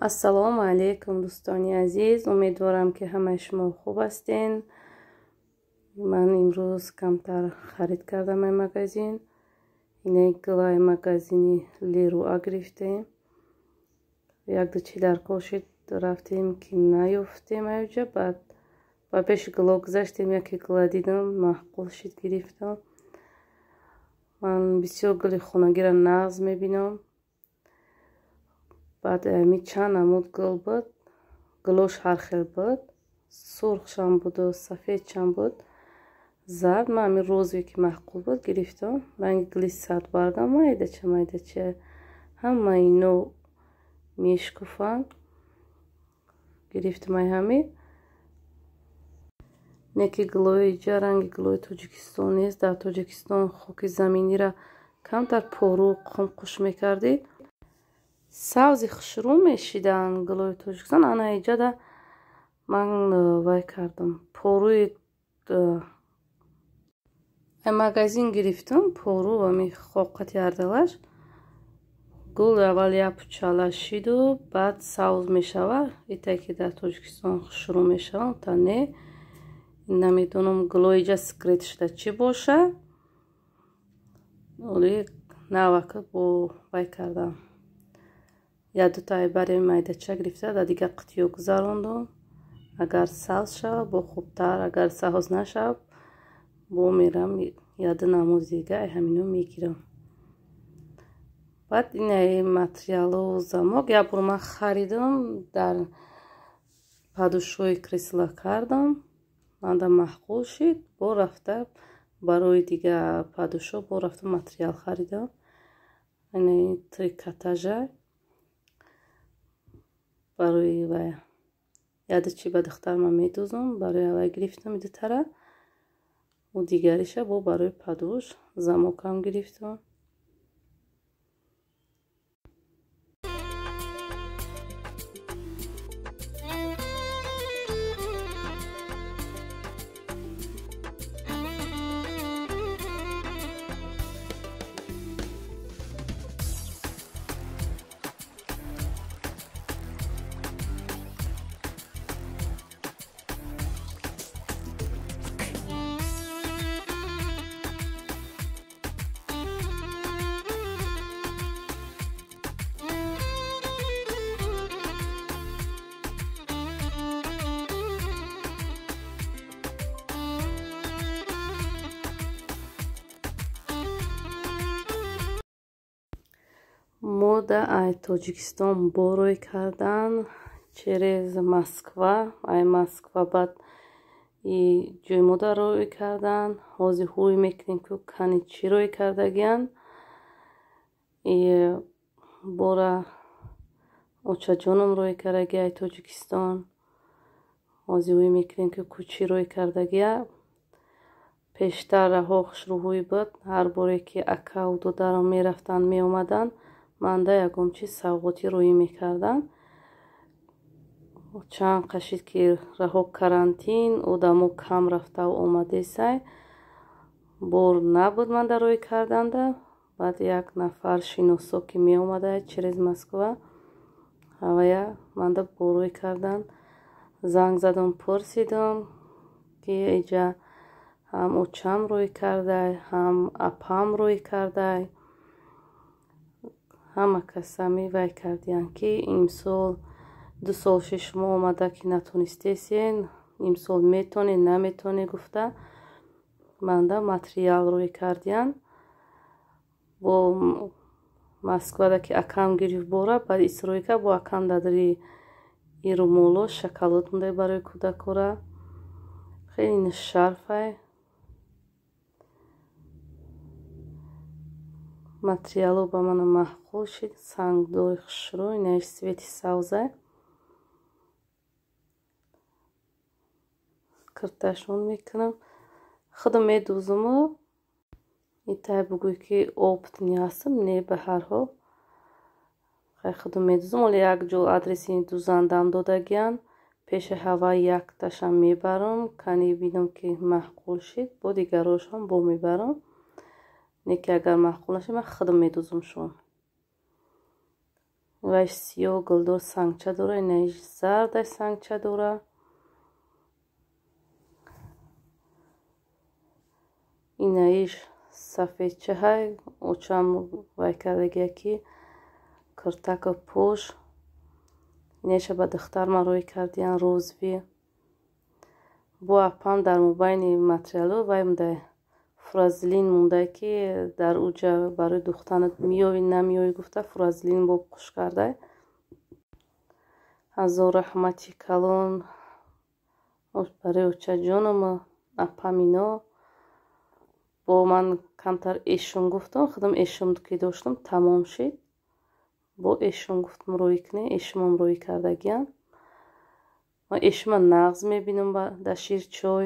ассалому алайкум дӯстони азиз, умедворам ки ҳамаи шумо хуб ҳастен. ман имрӯз камтар харид кардам ин магазин. ин гилаи магазини леруа гирифтем. як-ду чидар кошид рафтем ки наёфтем аёҷа. баъд ба пеши гило гузаштем, яке гила дидам, маъқул шид гирифтам. ман бисёр гили хонагиро нағз мебинам. баъд ми чанд намуд гил буд, гилош ҳар хел буд, сурхшам буду сафедшам буд, зард. ман ами розове ки маъқул буд гирифтам. ранги гили садбаргам майдача ҳамаи ино мешкуфанд. гирифтам ҳами неки гилои ҷа ранги гилои тоҷикистон нест. дар тоҷикистон хоки заминира камтар пору қумқуш мекардид, савзи хушрӯ мешидан гилои тоҷикистон. ана иҷада ман вай кардам, поруи магазин гирифтам, пору ва ми хоқати ардалаш. гул аввал як пучала шиду, баъд савз мешава. итае ки дар тоҷикистон хушрӯ мешаванд, та не. намедонам гилои иҷа секрет шуда чӣ боша. оли навака бо вай кардам. як дута айбари майдача гирифта дар дигар қитиё гузарондам. агар савз шавад бо хубтар, агар савз нашавад бо мерам як ду намуд дига ҳамино мегирам. баъд ин материалу замок як бор ман харидам, дар падушои кресла кардам. манда маъқул шид. бо рафта барои дига падушо бо рафта материал харидам. ин трикотажа барои вай яду чи ба духтар ман медузам. барои вай гирифтам идутара. у дигариша бо барои падуш замокам гирифтам. мода ай тоҷикистон борой кардан через Москва. ай Москва баъд и ҷои мода рой кардан. ҳозир ҳуй мекунем ки кани чӣ рой кардагиян. и бора очаҷоном рой кардагия ай тоҷикистон. ҳозир ҳуй мекунем ки чӣ рой кардагия. пештар раҳо хушрӯҳуй буд. ҳар боре ки акау додарам мерафтанд меомаданд, манда ягон чи савғотӣ рӯӣ мекарданд. чанд қашид ки раҳо карантин, одамо кам рафтау омадесай, бор набуд манда рӯӣ карданда. баъд як нафар шиносо ки меомада через Москва, ҳавая манда бо рӯӣ кардан. занг задам, пурсидам ки иҷа ҳам очам рӯӣ кардай, ҳам апам рӯӣ кардай. ҳама каса мевай кардиянд ки имсол 2 сол ши шумо омада ки натонистесен, имсол метоне наметоне гуфта манда материал рӯй кардиянд. бо Москвада ки акам гирифт бора, баъд исрой кард бо акам дадри ирумоло шоколад мундай барои кӯдакора. хеле шарфай. материалу ба мана маъқул шид. сангдори хушрӯ. инаш свети савза. кирташон мекунам. худам медузуму итай бугӯй ки опитни ҳастам. не ба ҳар ҳол хай худам медузам. оли як ҷо адреси дузандам додагиян. пеши ҳава якташам мебарам. кани бинам ки маъқул шид, бо дигарошам бо мебарам. не ки агар маъқул нашид ман худам медузам шон. вайш сиёҳ гулдор сангча дора, инаиш зардай сангча дора. инаиш сафедча ҳай очам вай кардагия ки киртака пӯш. инаиша ба духтар марӯй кардиян розви. бо апам дар мобайни материалу вай мундай фуразилин мундай ки дар уҷа барои духтанат миёви намиёви гуфта фуразилин бо пӯш кардай. ҳазор раҳмати калон барои очаҷонам апам ино. бо ман камтар эшум гуфтам, худам эшум ки доштам тамом шид. бо эшум гуфтам рӯй кунӣ, эшумам рӯй кардагиян. ман эшума нағз мебинам дар ширчой.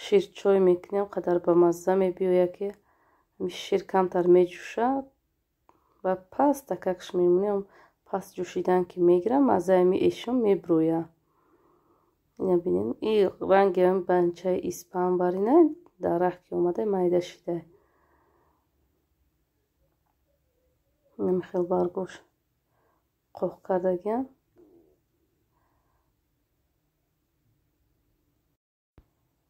ширчой мекунем қадар ба мазза мебиёяд ки шир камтар меҷӯша ва паст такакш мемунем. паст ҷӯшидан ки мегирам маззаи ми эшум мебрӯя. ина бинем и ранги банчаи испанбарина дарах ки омада майда шидай. ина хел баргош қоқ кардагиян.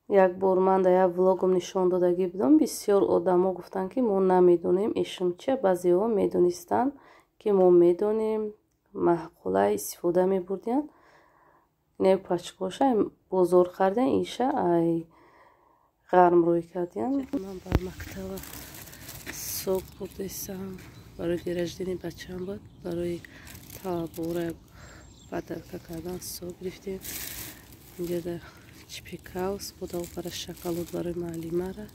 як бор ман дар як влогом нишон додагӣ будам. бисёр одамо гуфтанд ки мо намедонем эшум чия. баъзеҳо медонистанд ки мо медонем. маъқула истифода мебурдиянд. инаи пачкоша бозор хардиян иша ай ғарм рӯй кардиян. ман бар мактаба сок бурдестам барои день рождения бачаам буд. барои табора подарка кардан сок гирифтем. инҷа дар чипикаус буда опара шоколад барои маълимара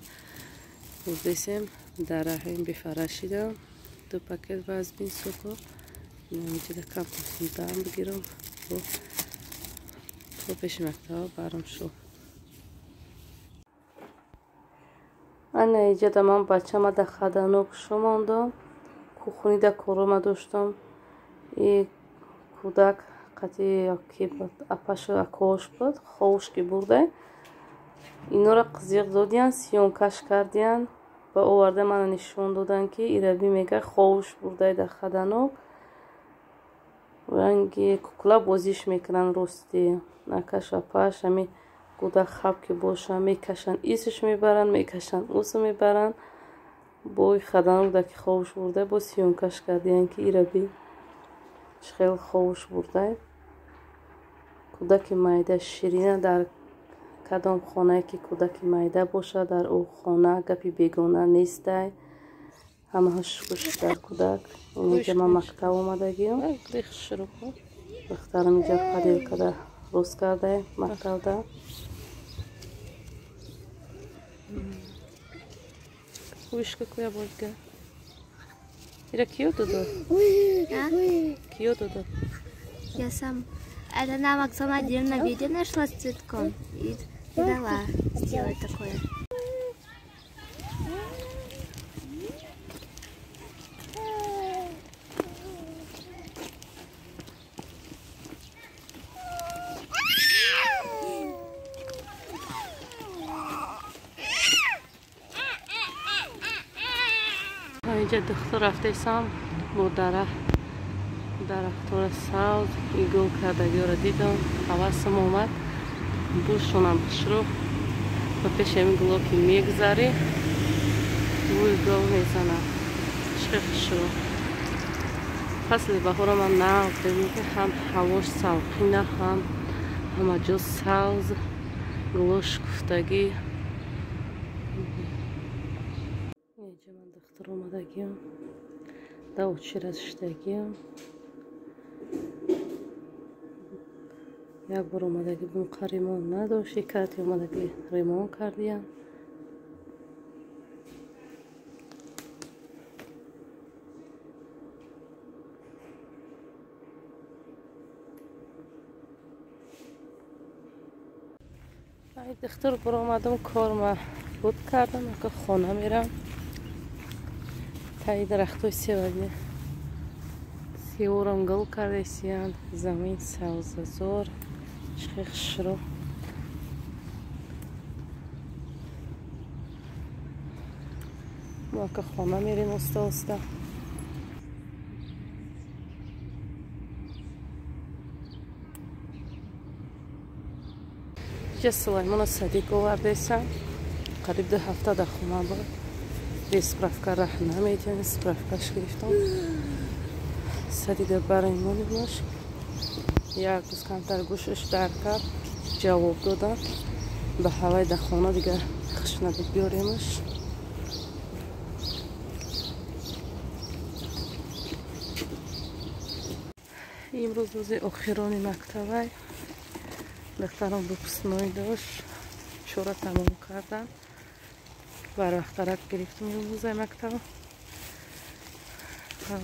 бурдестем. дар раҳим бифарашидам 2 пакет вазбин соко. инҷа камтар дам бигирам то пеши мактаба барам шо. ана иҷада ман бачама да хаданок шумондам. кухонида корома доштам. и кӯдак қати апашу акош буд. ховушки бурдай. инора қизиқ додиян сиёнкаш кардиян. ба оварда мана нишон додан ки ираби мега ховуш бурдай да хаданок. ранги кукла бозиш мекунан рости. акаш апаш ҳами кӯдак хаб ки боша мекашанд исш мебаранд мекашанд усу мебаранд. бои хаданок даки ховуш бурдай бо сиёнкаш кардиян ки ираби хел ховуш бурдай. кӯдаки майда ширина дар кадом хонае ки кӯдаки майда бошад дар ӯ хона гапи бегона нестай. ҳамаҳо шукуш дар кӯдак. инҷа ман мактаб омадагиам. духтарам инҷа паделкада рост кардай мактабда. Вышка какая болька. Ира киё додо? Киё додо? Я сам. Это на Максима отдельно видео нашла с цветком. И дала сделать такое. اینجا دختر رفته سام با درختور ساز گل کردگی را دیدم. حواسم اومد بوشونم شروع و پیش این گلو که میگذاری بوی گل میزنم. چه شروع فصل بهار من نه ببین که هم هواش ساقینه هم همه جو ساز گلوش گفتگی. اینجا من دختر اومدگیم دا اوچی رزشتگیم. یک بار اومدگی بونقا ریمون نداشت. یک کارتی اومدگی ریمون کردیم. دختر برو اومدم کار ما بود کردم که خونه میرم. تایی درختوی سیوگی سیورم گل کرده سیان زمین سوززور شخیخ شروع ما که خونه میریم استا اینجا سلیمان صدیق آوردهستم. قریب 2 هفته در خونه بود. به سپرافکا راه نمیدیم. سپرافکاش گرفتم. صدیق برای مونیمش. یک روز کمتر گوشش در کرد. جواب دادن. به هوای در خونه دیگه خشنه بیاریمش. امروز روز آخرانی مکتبه. دخترم بپسنایی داشت. چورا تمام کردن. بر وقت گرفتم امروز مکتب.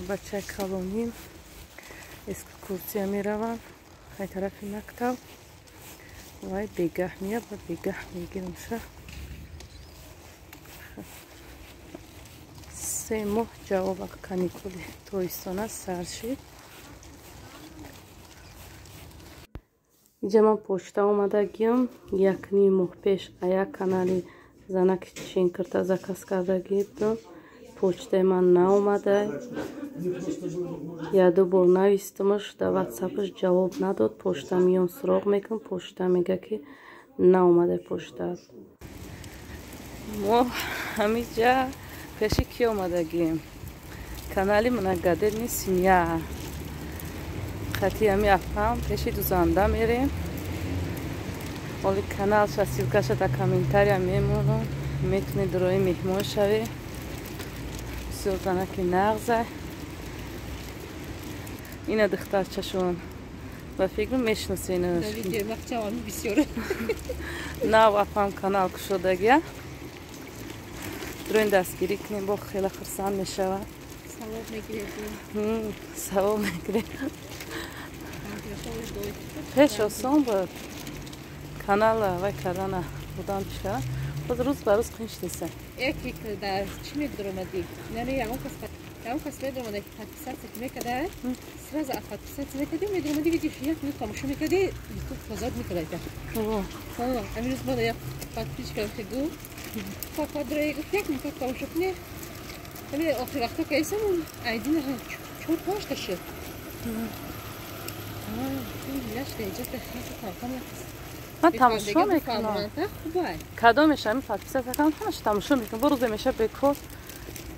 بچه کلونیم اسکورسیا میروند های طرف مکتب و بگه میاد و بگه میگیرم شه 3 ماه جواب کانیکولی تویستانه سر شد. اینجا من پشت آمده گیم 1.5 ماه پیش یک کانالی زنک چین کرده زکس کرده گیدم. پشت من ناومده. یا 2 بار نویستمش در واتساپش جواب نداد. پشت میان سراغ میکنم. پشت میگه که ناومده پشت. ما همینجا پیشی کی آمده گیم کانالی من گدر نیستیم یا خطی همی افهم پیشی دوزنده میریم. ولی کانال شاسیلکاش در کامنتاری هم میمونم. میتونی دروی مهمان شوی. بسیار زنکی نغزه. اینه دختر چشون و فکرم میشناسینش. ویدیو مخچوانی بسیاره. نه افهم کانال کشودگیه. دروین دستگیری کنیم با خیلی خرسان میشود. ثواب میگیریم. ثواب میگیریم. پیش آسان بود. کانال و کردن بودن چیکار؟ خود روز بر روز قنش نیست. یکی که در چی می‌درمادی؟ نه یکم کس می‌درماده که پاتیسات می‌کرده. سراز پاتیسات می‌کرده می‌درمادی ویدیو یک می‌کنم تماشا می‌کردی یوتیوب فضاد می‌کرده. همین روز بعد یک پاتیش که گو فقط درای یک می‌کنم تماشا کنی. همین آخر وقتا که ایسم ایدی نه چور پاش داشت. این نشده ایجاد خیلی کاملا. من تماشا میکنم. کدامش همین پاتیسات میکنم همش تماشا میکنم. بروز میشه بکن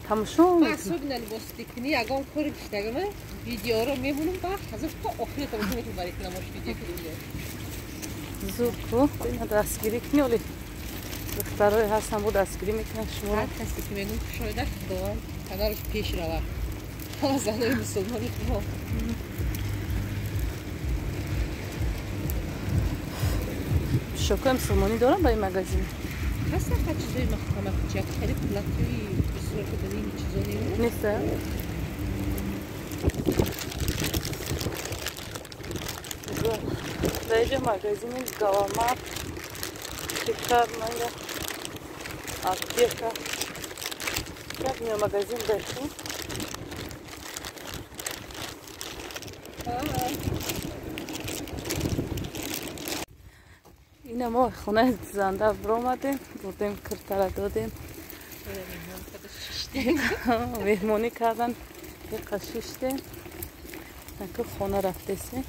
تماشا میکنم. صبح نلباسی کنی یکم کاری بیشتر من ویدیو رو میمونم با حذف تا آخر تماشا میکنم برای نمایش ویدیو کنیم. زود کو اینا دستگیری کنی ولی دخترای هستن بود دستگیری میکنن شما هر کسی که میگم شاید دار کنارش پیش روه. ها زنای مسلمانی ما. شوکه مسلمانی دارم با این مگزین. هست خیلی چیزایی مخمه چیه خیلی پلاتی بسیار که داریم چیزایی نیست؟ در اینجا مگزین گوامت کشتر منگه آتیکا یک میو مگزین داشتیم. این ما خونه زنده برآمدیم بردیم کرتره دادیم مهمانی کردن یک قشیشتیم که خونه رفتیم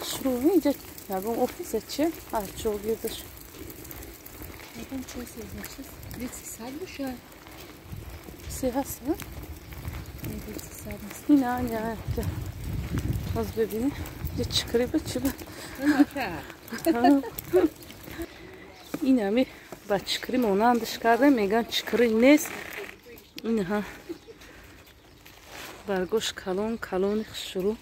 شروع اینجا یکم اوفیسه چیه؟ چوب گیردش یکم چوب سیزه 300 باشه سی هست نه؟ 300 هست نه باز ببینی یه چکری با چی با این همی با چکری مانندش کرده میگن چکری نیست این ها برگوش کلون شروع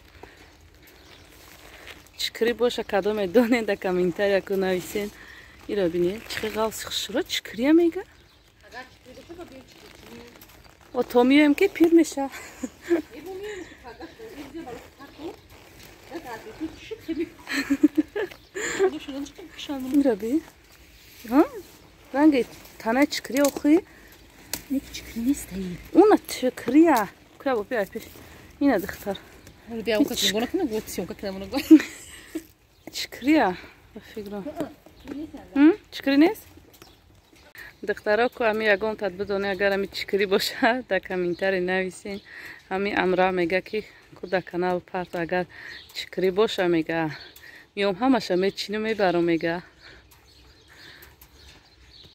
چکری باشه کدام دانه در کامنتاری که نویسین این را بینید چکری غلص شروع چکری هم میگه و تا میویم که پیر میشه این را بینید رنگ تنه چکری آخوی یک چکری نیست اون چکریه که با بیای پیش اینه دختر بیا اون کسی نگونه کنه گوتسیون که نمونه گوه چکریه بفکرم چکری نیست؟ دخترها که همی یکم تد بدونه اگر همی چکری باشه در کامنتاری نویسین همی امرا میگه که در کانال پرت اگر چکری باشه میگه میام همش مچینو میبرم میگه